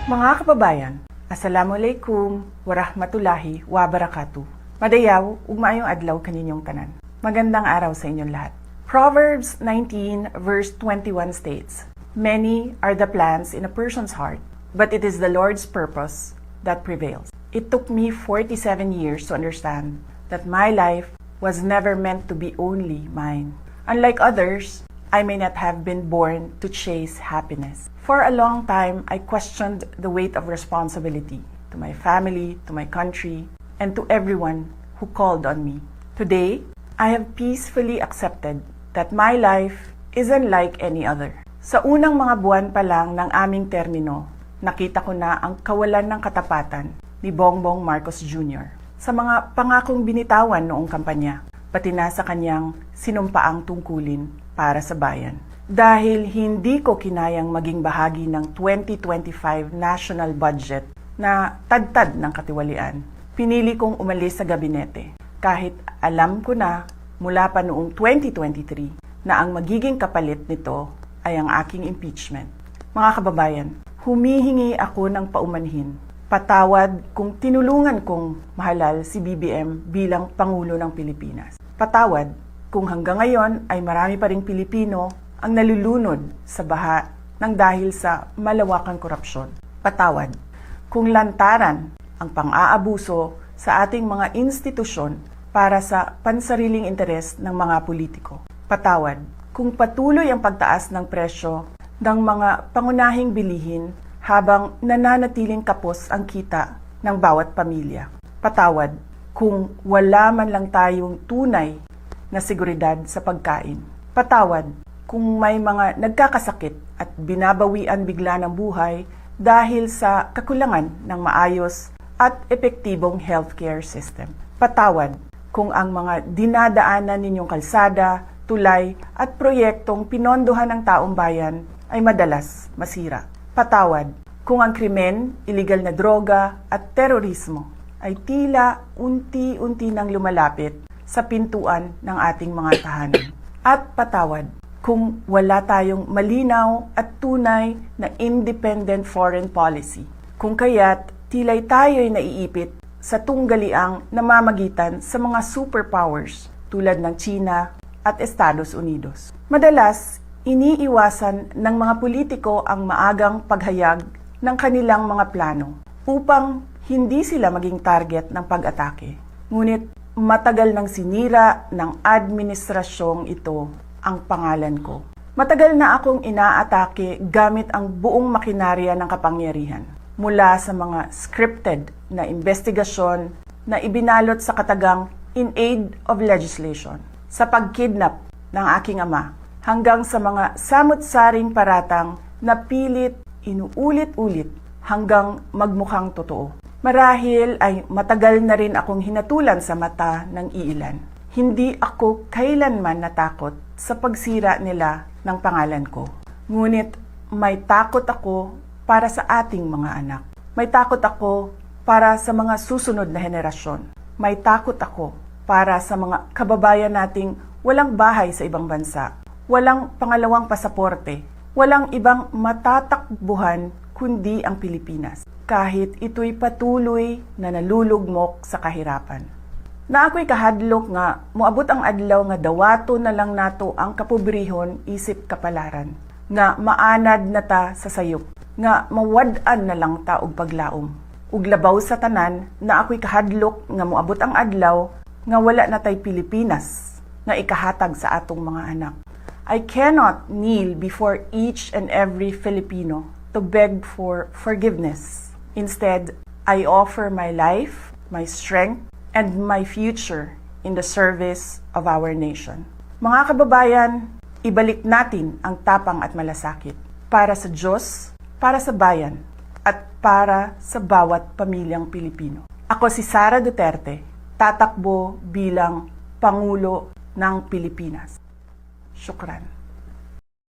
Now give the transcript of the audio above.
Mga kababayan, Assalamualaikum warahmatullahi wabarakatuh. Madayaw, ug maayong adlaw kaninyong tanan. Magandang araw sa inyong lahat. Proverbs 19 verse 21 states, "Many are the plans in a person's heart, but it is the Lord's purpose that prevails." It took me 47 years to understand that my life was never meant to be only mine. Unlike others, I may not have been born to chase happiness. For a long time, I questioned the weight of responsibility to my family, to my country, and to everyone who called on me. Today, I have peacefully accepted that my life is unlike any other. Sa unang mga buwan pa lang ng aming termino, nakita ko na ang kawalan ng katapatan ni Bongbong Marcos Jr. sa mga pangakong binitawan noong kampanya, pati na sa kanyang sinumpaang tungkulin para sa bayan. Dahil hindi ko kinayang maging bahagi ng 2025 national budget na tadtad ng katiwalian, pinili kong umalis sa gabinete kahit alam ko na mula pa noong 2023 na ang magiging kapalit nito ay ang aking impeachment. Mga kababayan, humihingi ako ng paumanhin, patawad kung tinulungan kong mahalal si BBM bilang Pangulo ng Pilipinas. Patawad kung hanggang ngayon ay marami pa ring Pilipino ang nalulunod sa baha ng dahil sa malawakang korupsyon. Patawad kung lantaran ang pang-aabuso sa ating mga institusyon para sa pansariling interes ng mga politiko. Patawad kung patuloy ang pagtaas ng presyo ng mga pangunahing bilihin habang nananatiling kapos ang kita ng bawat pamilya. Patawad kung wala man lang tayong tunay na seguridad sa pagkain. Patawad kung may mga nagkakasakit at binabawian bigla ng buhay dahil sa kakulangan ng maayos at epektibong healthcare system. Patawad kung ang mga dinadaanan ninyong kalsada, tulay at proyektong pinondohan ng taong bayan ay madalas masira. Patawad kung ang krimen, iligal na droga at terorismo ay tila unti-unti nang lumalapit sa pintuan ng ating mga tahanan. At patawad kung wala tayong malinaw at tunay na independent foreign policy. Kung kaya't tila'y tayo'y naiipit sa tunggaliang namamagitan sa mga superpowers tulad ng China at Estados Unidos. Madalas, iniiwasan ng mga politiko ang maagang paghayag ng kanilang mga plano upang hindi sila maging target ng pag-atake. Ngunit matagal nang sinira ng administrasyong ito ang pangalan ko. Matagal na akong inaatake gamit ang buong makinarya ng kapangyarihan. Mula sa mga scripted na investigasyon na ibinalot sa katagang in aid of legislation, sa pagkidnap ng aking ama, hanggang sa mga samut-saring paratang na pilit inuulit-ulit hanggang magmukhang totoo. Marahil ay matagal na rin akong hinatulan sa mata ng iilan. Hindi ako kailanman natakot sa pagsira nila ng pangalan ko. Ngunit may takot ako para sa ating mga anak. May takot ako para sa mga susunod na henerasyon. May takot ako para sa mga kababayan nating walang bahay sa ibang bansa, walang pangalawang pasaporte, walang ibang matatakbuhan kundi ang Pilipinas, kahit ito'y patuloy na nalulugmok sa kahirapan. Na ako'y kahadlok nga, moabot ang adlaw nga dawato na lang nato ang kapobrehon isip kapalaran, nga maanad na ta sa sayop, nga mawad-an na lang ta og paglaom. Ug labaw sa tanan, na ako'y kahadlok nga moabot ang adlaw nga wala na tay Pilipinas nga ikahatag sa atong mga anak. I cannot kneel before each and every Filipino to beg for forgiveness. Instead, I offer my life, my strength, and my future in the service of our nation. Mga kababayan, ibalik natin ang tapang at malasakit para sa Diyos, para sa bayan, at para sa bawat pamilyang Pilipino. Ako si Sara Duterte, tatakbo bilang Pangulo ng Pilipinas. Syukran.